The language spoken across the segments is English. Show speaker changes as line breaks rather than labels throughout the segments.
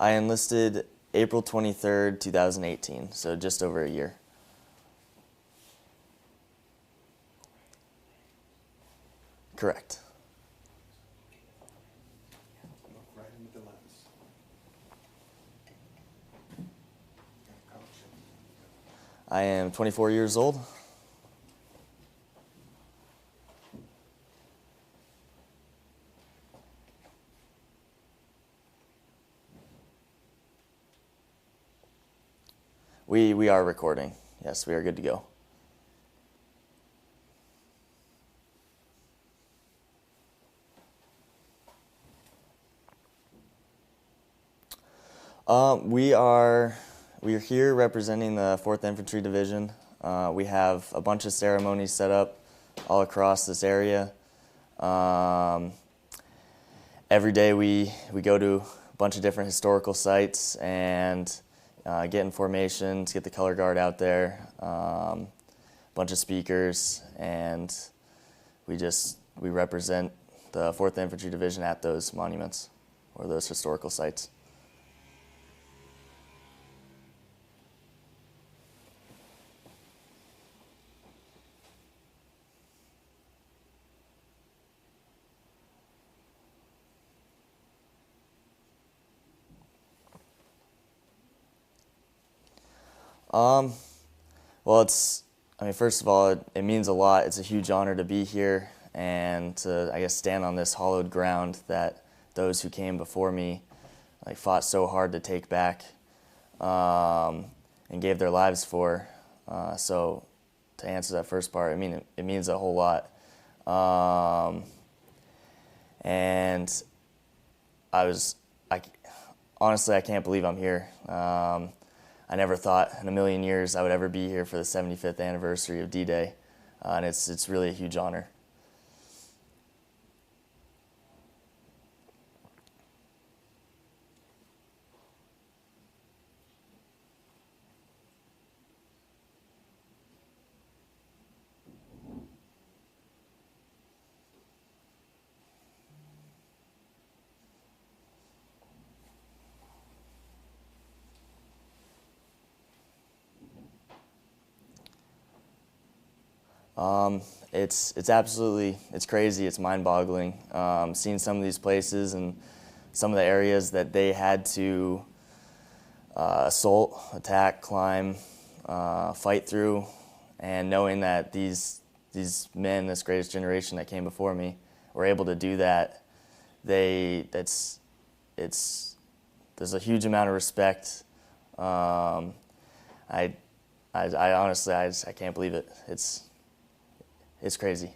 I enlisted April 23rd, 2018, so just over a year. Correct.
Look right into the lens.
I am 24 years old. We are recording. Yes, we are good to go. We are here representing the 4th Infantry Division. We have a bunch of ceremonies set up all across this area. Every day we go to a bunch of different historical sites and get in formations, get the color guard out there, bunch of speakers, and we represent the 4th Infantry Division at those monuments or those historical sites. Well, first of all, it means a lot. It's a huge honor to be here and to, I guess, stand on this hallowed ground that those who came before me fought so hard to take back and gave their lives for. So to answer that first part, it means a whole lot. And honestly, I can't believe I'm here. I never thought in a million years I would ever be here for the 75th anniversary of D-Day, and it's really a huge honor. It's crazy, it's mind-boggling. Seeing some of these places and some of the areas that they had to assault, attack, climb, fight through, and knowing that these men, this greatest generation that came before me, were able to do that, there's a huge amount of respect. I honestly, I can't believe it. It's crazy.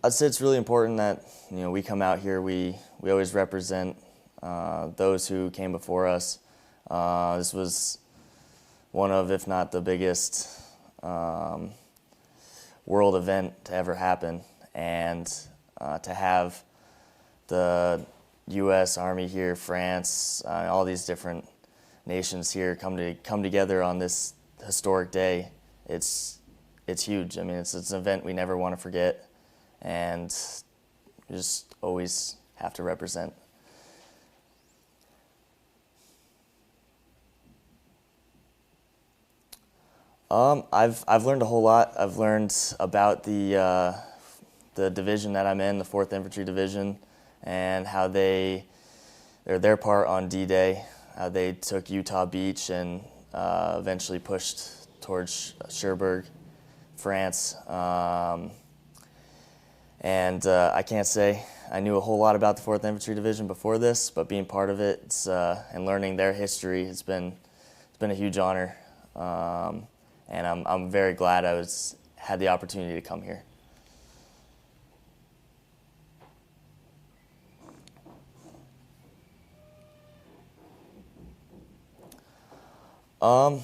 I'd say it's really important that we come out here. We always represent those who came before us. This was one of, if not the biggest, world event to ever happen, and to have the U.S. Army here, France, all these different nations here come together on this historic day. It's huge. It's an event we never want to forget, and we just always have to represent. I've learned a whole lot. I've learned about the division that I'm in, the 4th Infantry Division, and how their part on D-Day, how they took Utah Beach and eventually pushed towards Cherbourg, France. And I can't say I knew a whole lot about the 4th Infantry Division before this, but being part of it and learning their history, it's been a huge honor. And I'm very glad I had the opportunity to come here. I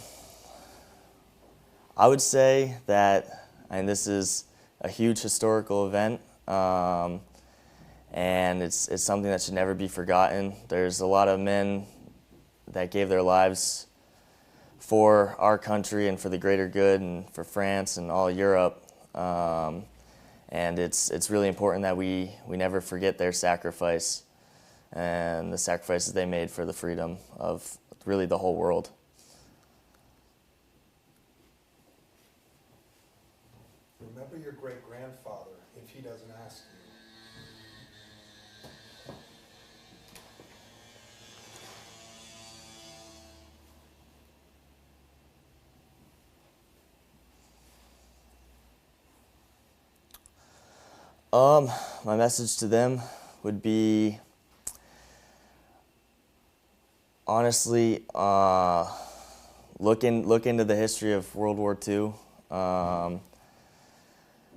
would say that, this is a huge historical event, and it's something that should never be forgotten. There's a lot of men that gave their lives for our country and for the greater good and for France and all Europe. And it's really important that we never forget their sacrifice and the sacrifices they made for the freedom of really the whole world.
Remember your great-grandfather if he doesn't ask you.
My message to them would be, honestly, look into the history of World War II. I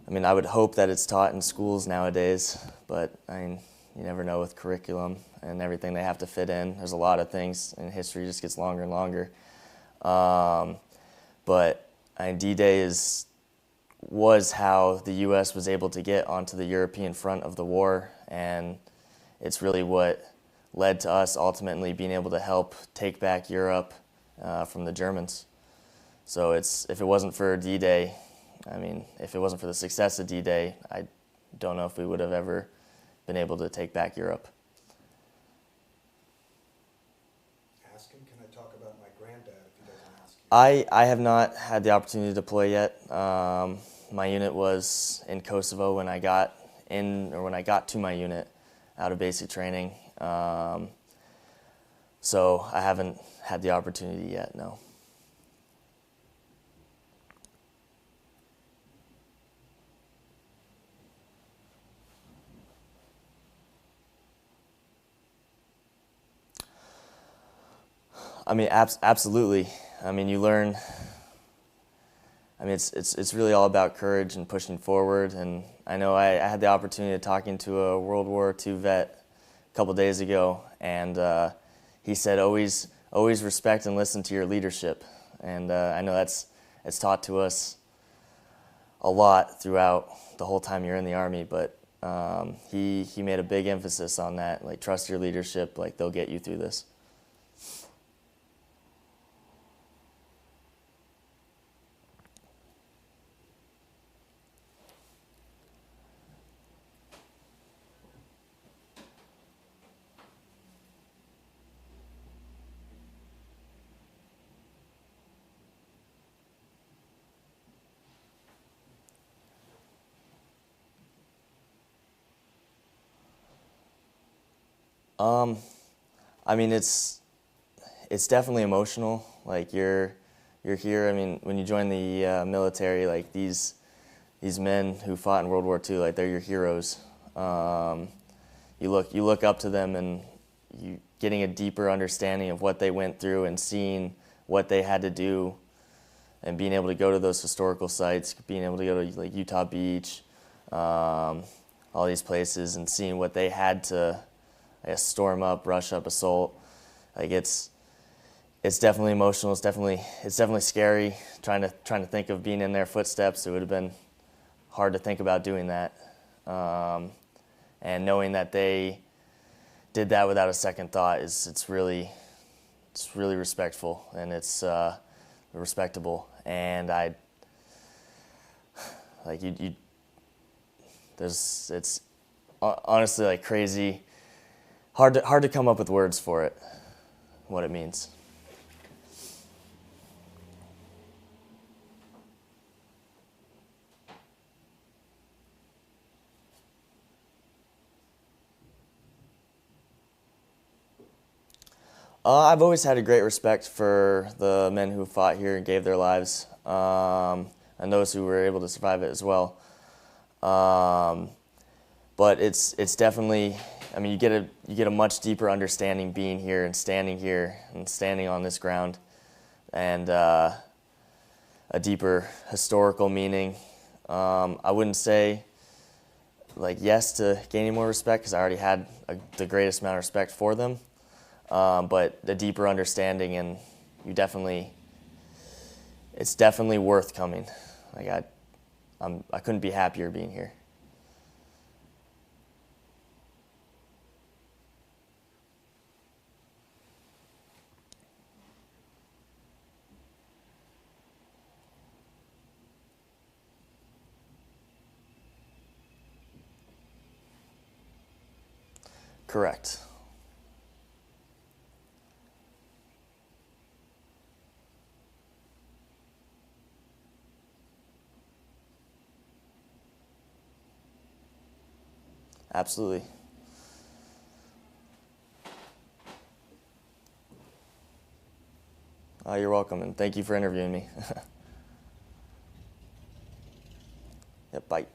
mean, I would hope that it's taught in schools nowadays, but I mean, you never know with curriculum and everything they have to fit in. There's a lot of things, and history just gets longer and longer. But I mean, D-Day was how the U.S. was able to get onto the European front of the war, and it's really what led to us ultimately being able to help take back Europe from the Germans. So if it wasn't for D-Day, I mean, if it wasn't for the success of D-Day, I don't know if we would have ever been able to take back Europe.
Ask him, can I talk about my granddad if he doesn't ask you?
I have not had the opportunity to deploy yet. My unit was in Kosovo when I got to my unit out of basic training. So I haven't had the opportunity yet, no. I mean, absolutely. I mean, you learn. I mean, it's really all about courage and pushing forward. And I know I had the opportunity of talking to a World War II vet a couple days ago, and he said, always respect and listen to your leadership. And I know it's taught to us a lot throughout the whole time you're in the Army, but he made a big emphasis on that, like trust your leadership, like they'll get you through this. I mean, it's definitely emotional. Like you're here. I mean, when you join the military, like these men who fought in World War II, like they're your heroes. You look up to them, and you getting a deeper understanding of what they went through and seeing what they had to do, and being able to go to those historical sites, being able to go to like Utah Beach, all these places, and seeing what they had to, I guess, storm up, rush up, assault. Like it's definitely emotional. It's definitely scary. Trying to think of being in their footsteps, it would have been hard to think about doing that. And knowing that they did that without a second thought it's really respectful, and it's respectable. And it's honestly like crazy. Hard to come up with words for it, what it means. I've always had a great respect for the men who fought here and gave their lives, and those who were able to survive it as well. But it's definitely, I mean, you get a much deeper understanding being here and standing on this ground, and a deeper historical meaning. I wouldn't say like yes to gaining more respect, because I already had the greatest amount of respect for them. But the deeper understanding, and it's definitely worth coming. Like I couldn't be happier being here. Correct. Absolutely. You're welcome, and thank you for interviewing me. Yep, bye.